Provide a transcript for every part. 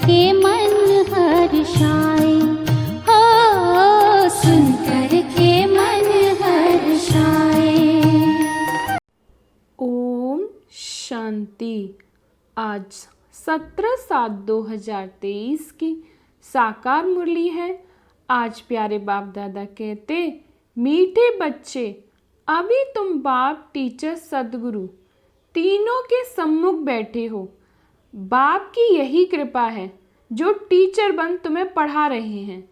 के मन हर्षाए, हो सुन कर के मन हर्षाए। ओम शांति। आज 17/7/2023 की साकार मुरली है। आज प्यारे बाप दादा कहते, मीठे बच्चे, अभी तुम बाप, टीचर, सदगुरु तीनों के सम्मुख बैठे हो। बाप की यही कृपा है जो टीचर बन तुम्हें पढ़ा रहे हैं,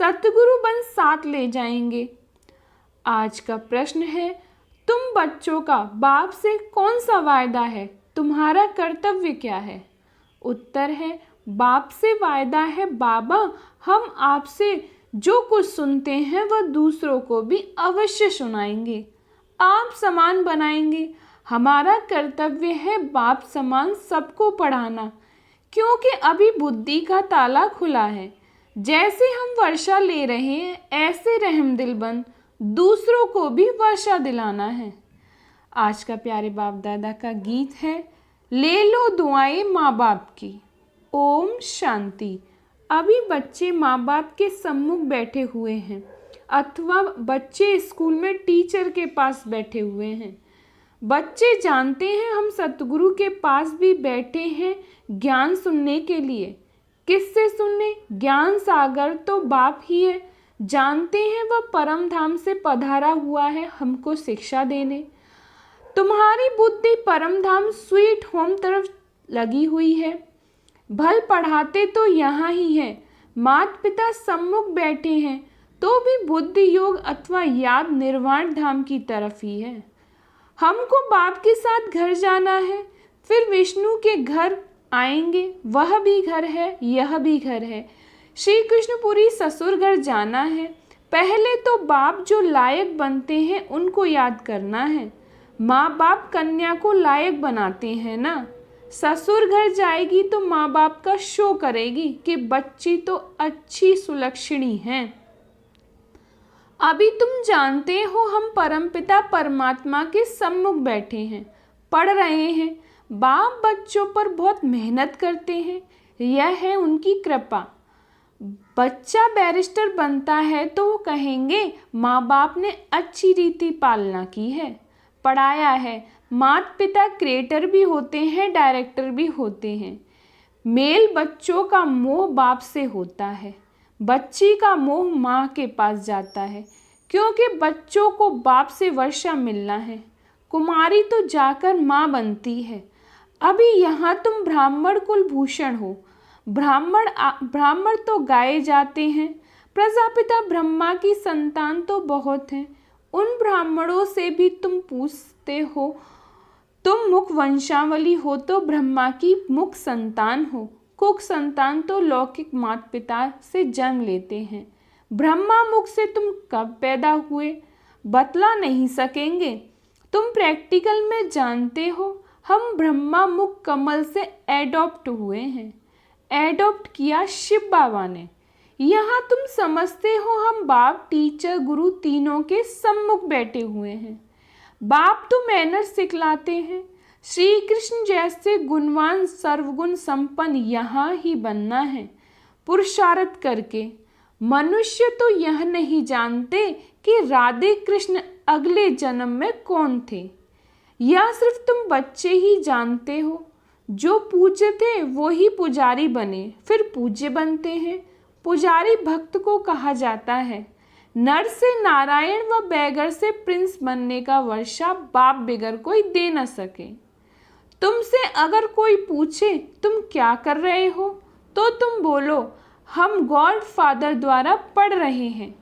सतगुरु बन साथ ले जाएंगे। आज का प्रश्न है, तुम बच्चों का बाप से कौन सा वायदा है, तुम्हारा कर्तव्य क्या है? उत्तर है, बाप से वायदा है, बाबा हम आपसे जो कुछ सुनते हैं वह दूसरों को भी अवश्य सुनाएंगे, आप समान बनाएंगे। हमारा कर्तव्य है बाप समान सबको पढ़ाना, क्योंकि अभी बुद्धि का ताला खुला है। जैसे हम वर्षा ले रहे हैं, ऐसे रहमदिल बन दूसरों को भी वर्षा दिलाना है। आज का प्यारे बाप दादा का गीत है, ले लो दुआएं माँ बाप की। ओम शांति। अभी बच्चे माँ बाप के सम्मुख बैठे हुए हैं, अथवा बच्चे स्कूल में टीचर के पास बैठे हुए हैं। बच्चे जानते हैं हम सतगुरु के पास भी बैठे हैं ज्ञान सुनने के लिए। किससे सुनने? ज्ञान सागर तो बाप ही है। जानते हैं वह परम धाम से पधारा हुआ है हमको शिक्षा देने। तुम्हारी बुद्धि परम धाम स्वीट होम तरफ लगी हुई है। भल पढ़ाते तो यहाँ ही है, माता पिता सम्मुख बैठे हैं तो भी बुद्धि योग अथवा याद निर्वाण धाम की तरफ ही है। हमको बाप के साथ घर जाना है, फिर विष्णु के घर आएंगे। वह भी घर है, यह भी घर है। श्री कृष्णपुरी ससुर घर जाना है। पहले तो बाप जो लायक बनते हैं उनको याद करना है। माँ बाप कन्या को लायक बनाते हैं ना। ससुर घर जाएगी तो माँ बाप का शो करेगी कि बच्ची तो अच्छी सुलक्षणी है। अभी तुम जानते हो हम परमपिता परमात्मा के सम्मुख बैठे हैं, पढ़ रहे हैं। बाप बच्चों पर बहुत मेहनत करते हैं, यह है उनकी कृपा। बच्चा बैरिस्टर बनता है तो वो कहेंगे माँ बाप ने अच्छी रीति पालना की है, पढ़ाया है। माता पिता क्रिएटर भी होते हैं, डायरेक्टर भी होते हैं। मेल बच्चों का मोह बाप से होता है, बच्ची का मोह माँ के पास जाता है, क्योंकि बच्चों को बाप से वर्षा मिलना है। कुमारी तो जाकर माँ बनती है। अभी यहाँ तुम ब्राह्मण कुल भूषण हो। ब्राह्मण तो गाए जाते हैं। प्रजापिता ब्रह्मा की संतान तो बहुत हैं। उन ब्राह्मणों से भी तुम पूछते हो। तुम मुख वंशावली हो तो ब्रह्मा की मुख संतान हो। कुक संतान तो लौकिक माता पिता से जन्म लेते हैं। ब्रह्मा मुख से तुम कब पैदा हुए बतला नहीं सकेंगे। तुम प्रैक्टिकल में जानते हो हम ब्रह्मा मुख कमल से एडॉप्ट हुए हैं। एडॉप्ट किया शिव बाबा ने। यहाँ तुम समझते हो हम बाप, टीचर, गुरु तीनों के सम्मुख बैठे हुए हैं। बाप तो मैनर सिखलाते हैं। श्री कृष्ण जैसे गुणवान सर्वगुण संपन्न यहाँ ही बनना है पुरुषार्थ करके। मनुष्य तो यह नहीं जानते कि राधे कृष्ण अगले जन्म में कौन थे। यह सिर्फ तुम बच्चे ही जानते हो। जो पूज्य थे वो ही पुजारी बने, फिर पूज्य बनते हैं। पुजारी भक्त को कहा जाता है। नर से नारायण व बैगर से प्रिंस बनने का वर्षा बाप बिगर कोई दे न सके। तुमसे अगर कोई पूछे तुम क्या कर रहे हो तो तुम बोलो हम गॉड फादर द्वारा पढ़ रहे हैं।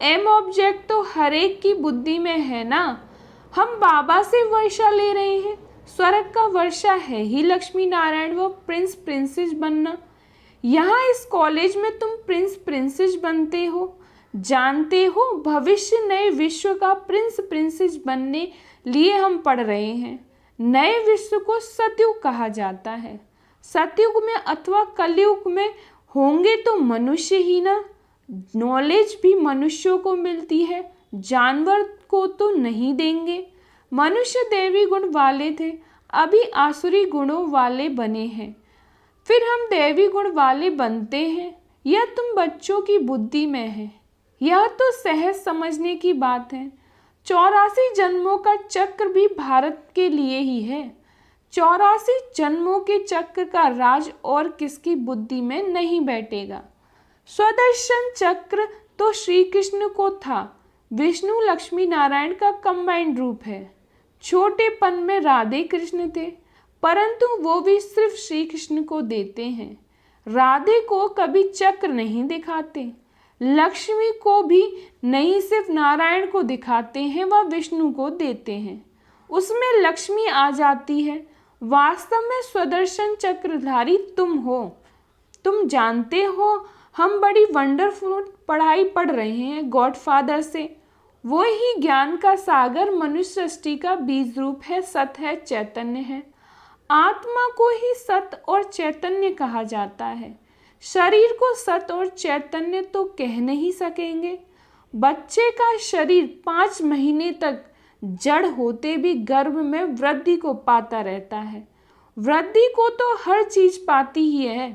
एम ऑब्जेक्ट तो हर एक की बुद्धि में है ना। हम बाबा से वर्षा ले रहे हैं। स्वर्ग का वर्षा है ही लक्ष्मी नारायण व प्रिंस प्रिंसेस बनना। यहाँ इस कॉलेज में तुम प्रिंस प्रिंसेस बनते हो। जानते हो भविष्य नए विश्व का प्रिंस प्रिंसेस बनने लिए हम पढ़ रहे हैं। नए विश्व को सतयुग कहा जाता है। सतयुग में अथवा कलयुग में होंगे तो मनुष्य ही ना। नॉलेज भी मनुष्यों को मिलती है, जानवर को तो नहीं देंगे। मनुष्य देवी गुण वाले थे, अभी आसुरी गुणों वाले बने हैं। फिर हम दैवी गुण वाले बनते हैं। यह तुम बच्चों की बुद्धि में है। यह तो सहज समझने की बात है। 84 जन्मों का चक्र भी भारत के लिए ही है। 84 जन्मों के चक्र का राज और किसकी बुद्धि में नहीं बैठेगा। स्वदर्शन चक्र तो श्री कृष्ण को था। विष्णु लक्ष्मी नारायण का कंबाइंड रूप है। छोटेपन में राधे कृष्ण थे, परंतु वो भी सिर्फ श्री कृष्ण को देते हैं। राधे को कभी चक्र नहीं दिखाते, लक्ष्मी को भी नहीं सिर्फ नारायण को दिखाते हैं, वह विष्णु को देते हैं, उसमें लक्ष्मी आ जाती है। वास्तव में स्वदर्शन चक्रधारी तुम हो। तुम जानते हो हम बड़ी वंडरफुल पढ़ाई पढ़ रहे हैं गॉडफादर से। वो ही ज्ञान का सागर मनुष्य सृष्टि का बीज रूप है, सत है, चैतन्य है। आत्मा को ही सत और चैतन्य कहा जाता है। शरीर को सत और चैतन्य तो कह नहीं सकेंगे। बच्चे का शरीर 5 महीने तक जड़ होते भी गर्भ में वृद्धि को पाता रहता है। वृद्धि को तो हर चीज पाती ही है,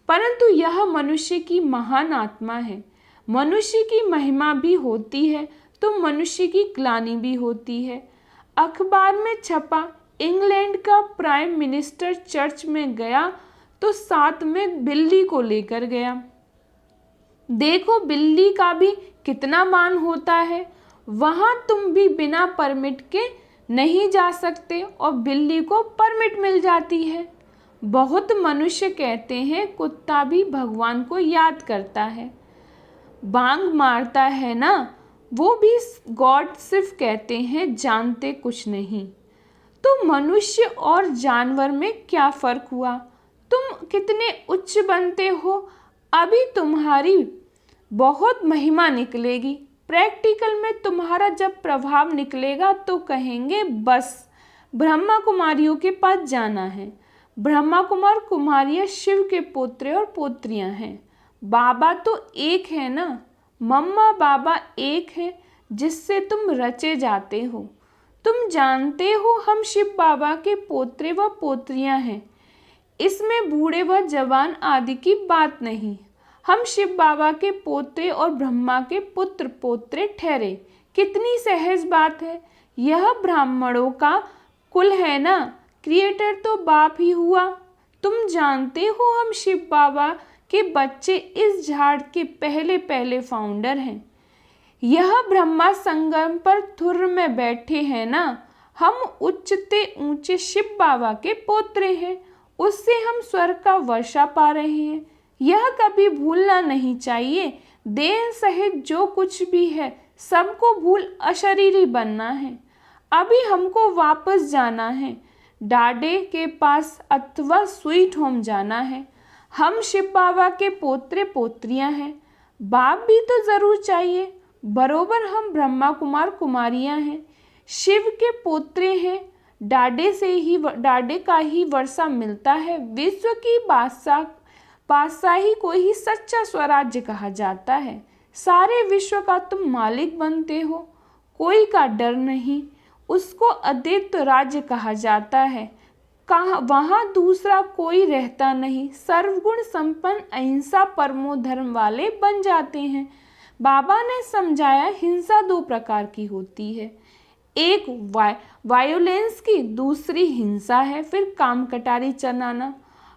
परंतु यह मनुष्य की महान आत्मा है। मनुष्य की महिमा भी होती है तो मनुष्य की ग्लानि भी होती है। अखबार में छपा इंग्लैंड का प्राइम मिनिस्टर चर्च में गया तो साथ में बिल्ली को लेकर गया। देखो बिल्ली का भी कितना मान होता है। वहां तुम भी बिना परमिट के नहीं जा सकते और बिल्ली को परमिट मिल जाती है। बहुत मनुष्य कहते हैं कुत्ता भी भगवान को याद करता है, बांग मारता है ना, वो भी गॉड सिर्फ कहते हैं, जानते कुछ नहीं। तो मनुष्य और जानवर में क्या फर्क हुआ? तुम कितने उच्च बनते हो, अभी तुम्हारी बहुत महिमा निकलेगी। प्रैक्टिकल में तुम्हारा जब प्रभाव निकलेगा तो कहेंगे बस ब्रह्मा कुमारियों के पास जाना है। ब्रह्मा कुमार कुमारियाँ शिव के पोत्रे और पोत्रियाँ हैं। बाबा तो एक है ना, मम्मा बाबा एक है जिससे तुम रचे जाते हो। तुम जानते हो हम शिव बाबा के पोत्रे व पोत्रियां हैं। इसमें बूढ़े व जवान आदि की बात नहीं। हम शिव बाबा के पोते और ब्रह्मा के पुत्र पोत्रे ठहरे। कितनी सहज बात है। यह ब्राह्मणों का कुल है ना, क्रिएटर तो बाप ही हुआ। तुम जानते हो हम शिव बाबा के बच्चे इस झाड़ के पहले पहले फाउंडर हैं। यह ब्रह्मा संगम पर थुर में बैठे हैं ना, हम उच्चते ऊंचे शिव बाबा के पोत्रे हैं। उससे हम स्वर्ग का वर्षा पा रहे हैं। यह कभी भूलना नहीं चाहिए। देह सहित जो कुछ भी है सबको भूल अशरीरी बनना है। अभी हमको वापस जाना है, डाडे के पास अथवा स्वीट होम जाना है। हम शिव बाबा के पोत्रे पोत्रियां हैं। बाप भी तो जरूर चाहिए। बरोबर हम ब्रह्मा कुमार कुमारियां हैं, शिव के पोत्रे हैं। डाडे का ही वर्षा मिलता है। विश्व की बादशाही को ही सच्चा स्वराज्य कहा जाता है। सारे विश्व का तुम मालिक बनते हो, कोई का डर नहीं। उसको अद्वैत राज्य कहा जाता है। कहाँ वहाँ दूसरा कोई रहता नहीं। सर्वगुण संपन्न अहिंसा परमो धर्म वाले बन जाते हैं। बाबा ने समझाया हिंसा 2 प्रकार की होती है, एक वायोलेंस की, दूसरी हिंसा है। फिर काम कटारी चलाना।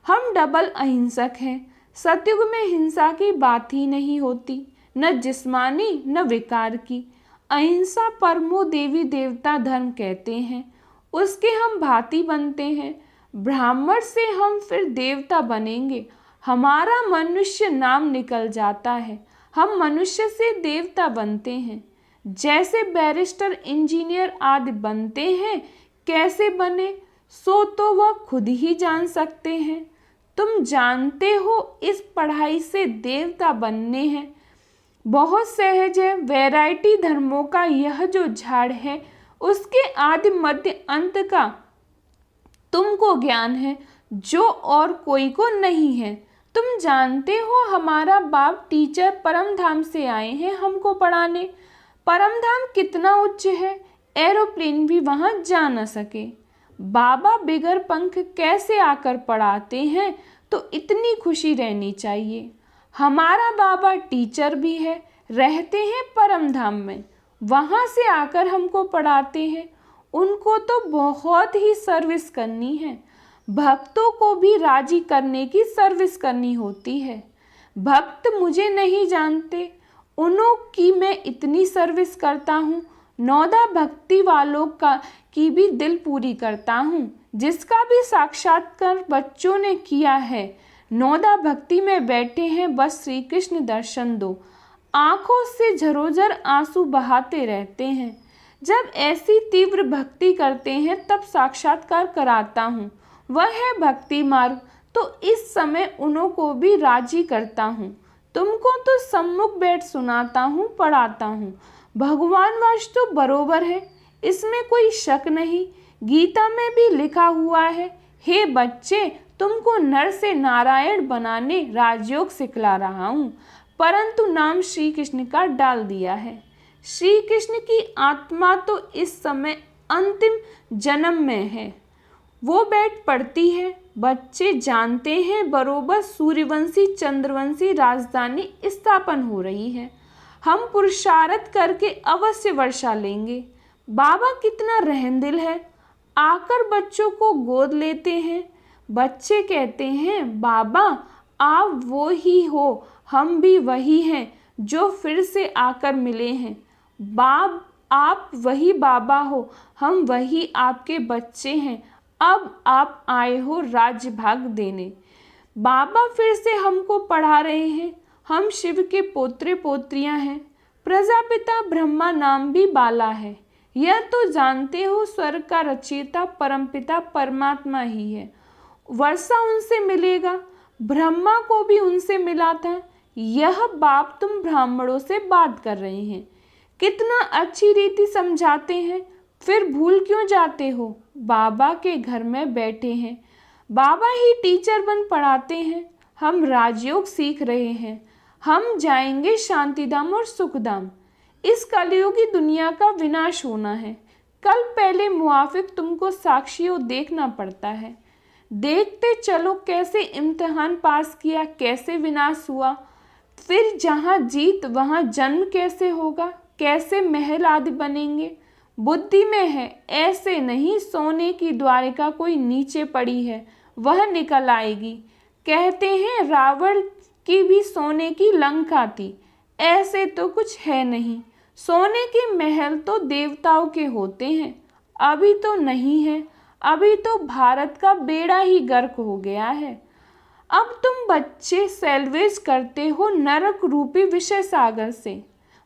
हम डबल अहिंसक हैं। सतयुग में हिंसा की बात ही नहीं होती, न जिस्मानी न विकार की। अहिंसा परमो देवी देवता धर्म कहते हैं, उसके हम भांति बनते हैं। ब्राह्मण से हम फिर देवता बनेंगे। हमारा मनुष्य नाम निकल जाता है, हम मनुष्य से देवता बनते हैं। जैसे बैरिस्टर इंजीनियर आदि बनते हैं, कैसे बने सो तो वह खुद ही जान सकते हैं। तुम जानते हो इस पढ़ाई से देवता बनने हैं बहुत सहज है। वैरायटी धर्मों का यह जो झाड़ है उसके आदि मध्य अंत का तुमको ज्ञान है, जो और कोई को नहीं है। तुम जानते हो हमारा बाप टीचर परम धाम से आए हैं हमको पढ़ाने। परम धाम कितना उच्च है, एरोप्लेन भी वहां जा न सके। बाबा बिगर पंख कैसे आकर पढ़ाते हैं, तो तो इतनी खुशी रहनी चाहिए। हमारा बाबा टीचर भी है, रहते हैं परम धाम में, वहाँ से आकर हमको पढ़ाते हैं। उनको तो बहुत ही सर्विस करनी है, भक्तों को भी राजी करने की सर्विस करनी होती है। भक्त मुझे नहीं जानते, उन्हों की मैं इतनी सर्विस करता हूँ। नौदा भक्ति वालों की भी दिल पूरी करता हूँ, जिसका भी साक्षात्कार बच्चों ने किया है। नौदा भक्ति में बैठे हैं, बस श्री कृष्ण दर्शन दो। आंखों से झरोझर आंसू बहाते रहते हैं। जब ऐसी तीव्र भक्ति करते हैं तब साक्षात्कार कराता हूँ, वह है भक्ति मार्ग। तो इस समय उन्हों को भी राजी करता हूँ। तुमको तो सम्मुख बैठ सुनाता हूँ, पढ़ाता हूँ। भगवान वश तो बरोबर है, इसमें कोई शक नहीं। गीता में भी लिखा हुआ है, हे बच्चे, तुमको नर से नारायण बनाने राजयोग सिखला रहा हूँ, परंतु नाम श्री कृष्ण का डाल दिया है। श्री कृष्ण की आत्मा तो इस समय अंतिम जन्म में है, वो बैठ पढ़ती है। बच्चे जानते हैं बरोबर सूर्यवंशी चंद्रवंशी राजधानी स्थापन हो रही है। हम पुरुषार्थ करके अवश्य वर्षा लेंगे। बाबा कितना रहमदिल है, आकर बच्चों को गोद लेते हैं। बच्चे कहते हैं, बाबा आप वो ही हो, हम भी वही हैं जो फिर से आकर मिले हैं। आप वही बाबा हो, हम वही आपके बच्चे हैं। अब आप आए हो राज्य भाग देने। बाबा फिर से हमको पढ़ा रहे हैं। हम शिव के पोत्रे पोत्रियां हैं। प्रजापिता ब्रह्मा नाम भी बाला है, यह तो जानते हो। स्वर्ग का रचयिता परमपिता परमात्मा ही है। वर्षा उनसे मिलेगा, ब्रह्मा को भी उनसे मिला था। यह बाप तुम ब्राह्मणों से बात कर रहे हैं, कितना अच्छी रीति समझाते हैं, फिर भूल क्यों जाते हो। बाबा के घर में बैठे हैं, बाबा ही टीचर बन पढ़ाते हैं। हम राजयोग सीख रहे हैं, हम जाएंगे शांतिधाम और सुखधाम। इस कलयुगी दुनिया का विनाश होना है। कल पहले मुआफिक तुमको साक्षियों देखना पड़ता है। देखते चलो कैसे इम्तिहान पास किया, कैसे विनाश हुआ, फिर जहाँ जीत वहाँ जन्म कैसे होगा, कैसे महल आदि बनेंगे। बुद्धि में है, ऐसे नहीं। सोने की द्वारिका कोई नीचे पड़ी है, वह निकल आएगी। कहते हैं रावण की भी सोने की लंका थी, ऐसे तो कुछ है नहीं। सोने के महल तो देवताओं के होते हैं, अभी तो नहीं है। अभी तो भारत का बेड़ा ही गर्क हो गया है। अब तुम बच्चे सैल्वेज करते हो नरक रूपी विषय सागर से,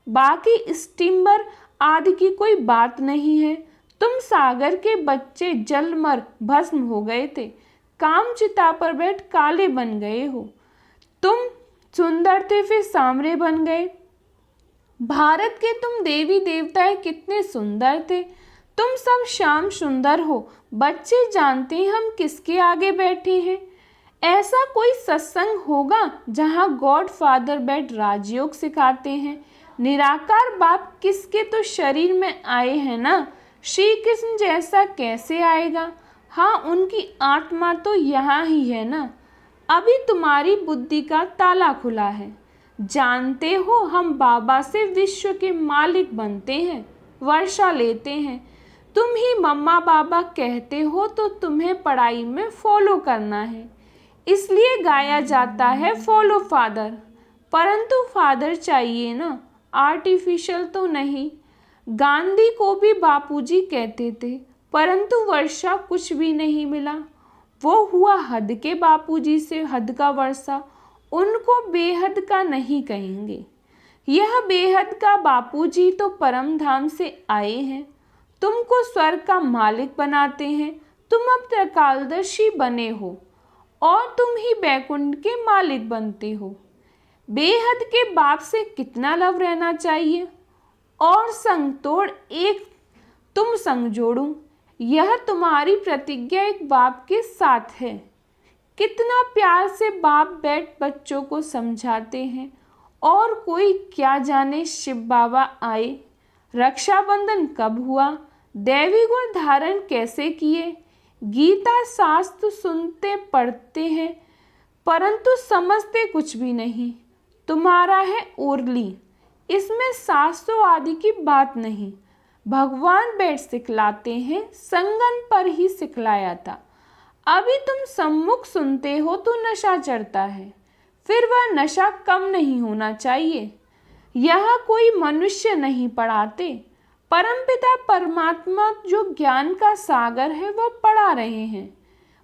बाकी स्टीमर आदि की कोई बात नहीं है। तुम सागर के बच्चे जलमर भस्म हो गए थे, काम चिता पर बैठ काले बन गए हो। तुम सुंदर थे फिर सांवरे बन गए। भारत के तुम देवी देवताएं कितने सुंदर थे, तुम सब श्याम सुंदर हो। बच्चे जानते हैं हम किसके आगे बैठे हैं। ऐसा कोई सत्संग होगा जहाँ गॉड फादर बैठ राजयोग सिखाते हैं। निराकार बाप किसके तो शरीर में आए हैं ना, श्री कृष्ण जैसा कैसे आएगा। हाँ, उनकी आत्मा तो यहाँ ही है ना। अभी तुम्हारी बुद्धि का ताला खुला है। जानते हो हम बाबा से विश्व के मालिक बनते हैं, वर्षा लेते हैं। तुम ही मम्मा बाबा कहते हो तो तुम्हें पढ़ाई में फॉलो करना है, इसलिए गाया जाता है फॉलो फादर। परंतु फादर चाहिए ना, आर्टिफिशियल तो नहीं। गांधी को भी बापूजी कहते थे, परंतु वर्षा कुछ भी नहीं मिला। वो हुआ हद के बापूजी से हद का वर्षा, उनको बेहद का नहीं कहेंगे। यह बेहद का बापूजी तो परम धाम से आए हैं, तुमको स्वर्ग का मालिक बनाते हैं। तुम अब त्रिकालदर्शी बने हो और तुम ही बैकुंठ के मालिक बनते हो। बेहद के बाप से कितना लव रहना चाहिए। और संग तोड़ एक तुम संग जोड़ूं, यह तुम्हारी प्रतिज्ञा एक बाप के साथ है। कितना प्यार से बाप बैठ बच्चों को समझाते हैं। और कोई क्या जाने शिव बाबा आए, रक्षाबंधन कब हुआ, दैवी गुण धारण कैसे किए। गीता शास्त्र सुनते पढ़ते हैं, परंतु समझते कुछ भी नहीं। तुम्हारा है ओरली, इसमें सासों आदि की बात नहीं। भगवान बैठ सिखलाते हैं, संगन पर ही सिखलाया था। अभी तुम सम्मुख सुनते हो तो नशा चढ़ता है, फिर वह नशा कम नहीं होना चाहिए। यह कोई मनुष्य नहीं पढ़ाते, परमपिता परमात्मा जो ज्ञान का सागर है वह पढ़ा रहे हैं।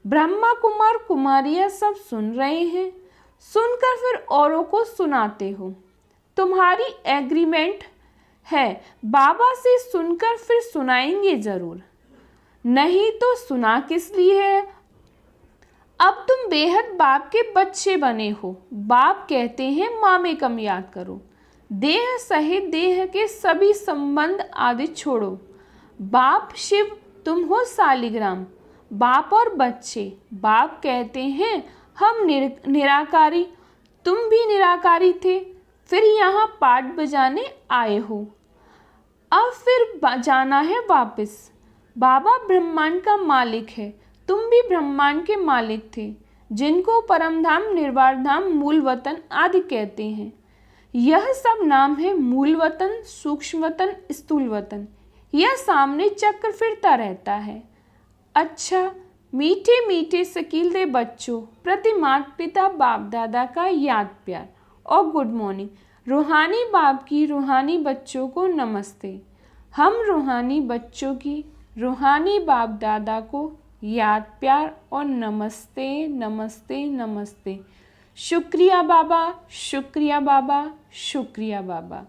ब्रह्मा कुमार कुमारियाँ सब सुन रहे हैं, सुनकर फिर औरों को सुनाते हो। तुम्हारी एग्रीमेंट है, बाबा से सुनकर फिर सुनाएंगे जरूर, नहीं तो सुना किस लिए है। अब तुम बेहद बाप के बच्चे बने हो। बाप कहते हैं माँ में कम याद करो, देह सहित देह के सभी संबंध आदि छोड़ो। बाप शिव, तुम हो सालिग्राम। बाप और बच्चे, बाप कहते हैं हम निराकारी, तुम भी निराकारी थे, फिर यहाँ पाठ बजाने आए हो, अब फिर जाना है वापस। बाबा ब्रह्मांड का मालिक है, तुम भी ब्रह्मांड के मालिक थे, जिनको परमधाम, निर्वाण धाम, मूल वतन आदि कहते हैं। यह सब नाम है मूल वतन, सूक्ष्म वतन, स्थूल वतन। यह सामने चक्र फिरता रहता है। अच्छा, मीठे मीठे शकील बच्चों प्रति माता पिता बाप दादा का याद प्यार और गुड मॉर्निंग। रूहानी बाप की रूहानी बच्चों को नमस्ते। हम रूहानी बच्चों की रूहानी बाप दादा को याद प्यार और नमस्ते नमस्ते नमस्ते। शुक्रिया बाबा, शुक्रिया बाबा, शुक्रिया बाबा।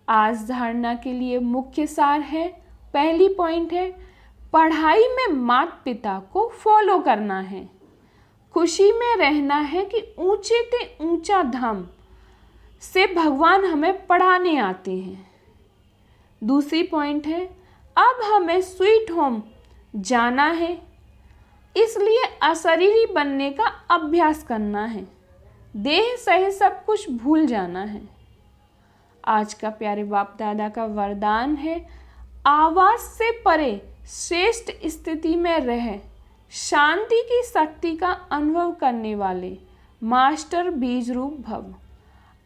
आज धारणा के लिए मुख्य सार है, पहली पॉइंट है, पढ़ाई में माता पिता को फॉलो करना है। खुशी में रहना है कि ऊंचे ते ऊंचा धाम से भगवान हमें पढ़ाने आते हैं। दूसरी पॉइंट है, अब हमें स्वीट होम जाना है, इसलिए अशरीरी बनने का अभ्यास करना है। देह सहित सब कुछ भूल जाना है। आज का प्यारे बाप दादा का वरदान है, आवाज से परे श्रेष्ठ स्थिति में रह शांति की शक्ति का अनुभव करने वाले मास्टर बीज रूप भव।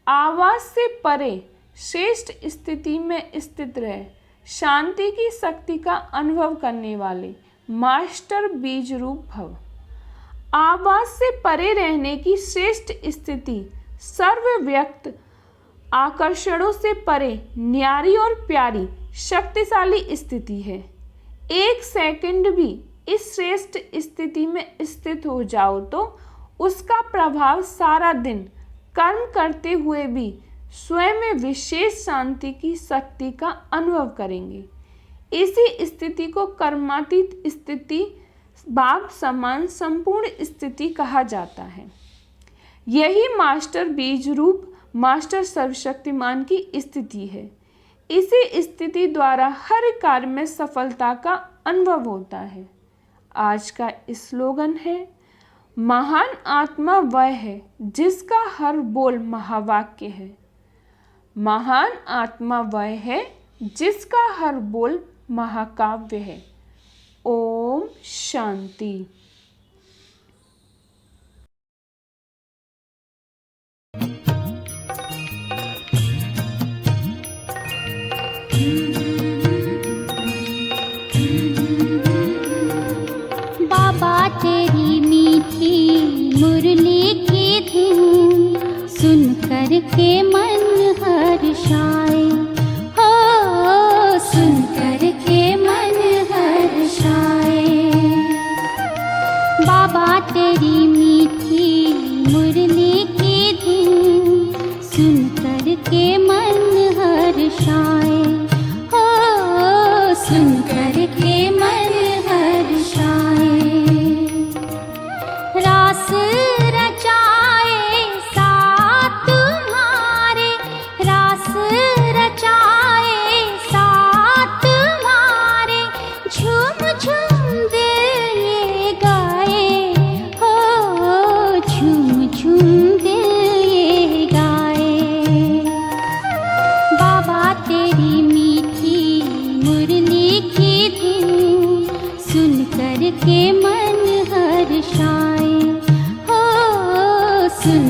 आवाज से परे श्रेष्ठ स्थिति में स्थित रह शांति की शक्ति का अनुभव करने वाले मास्टर बीज रूप भव। आवाज से परे रहने की श्रेष्ठ स्थिति सर्वव्यक्त आकर्षणों से परे न्यारी और प्यारी शक्तिशाली स्थिति है। एक सेकंड भी इस श्रेष्ठ स्थिति में स्थित हो जाओ तो उसका प्रभाव सारा दिन कर्म करते हुए भी स्वयं में विशेष शांति की शक्ति का अनुभव करेंगे। इसी स्थिति को कर्मातीत स्थिति, बाप समान संपूर्ण स्थिति कहा जाता है। यही मास्टर बीज रूप मास्टर सर्वशक्तिमान की स्थिति है। इसी स्थिति द्वारा हर कार्य में सफलता का अनुभव होता है। आज का स्लोगन है, महान आत्मा वह है जिसका हर बोल महावाक्य है। महान आत्मा वह है जिसका हर बोल महाकाव्य है। ओम शांति। बाबा तेरी मीठी मुरली की धुन सुन कर के मन हर्षाए, हो सुन कर के मन हर्षाए। बाबा तेरी मीठी मुरली की धुन सुन कर के मन हर्षाए, हो सुन कर के मन हर्षाए। रास रचाए साथ तुम्हारे, रास रचाए साथ तुम्हारे, झूम झूम दिल ये गाए, हो झूम झूम दिल ये गाए। बाबा तेरी मीठी मुरली की धुन सुन कर के मन हर्षाए, हो सुन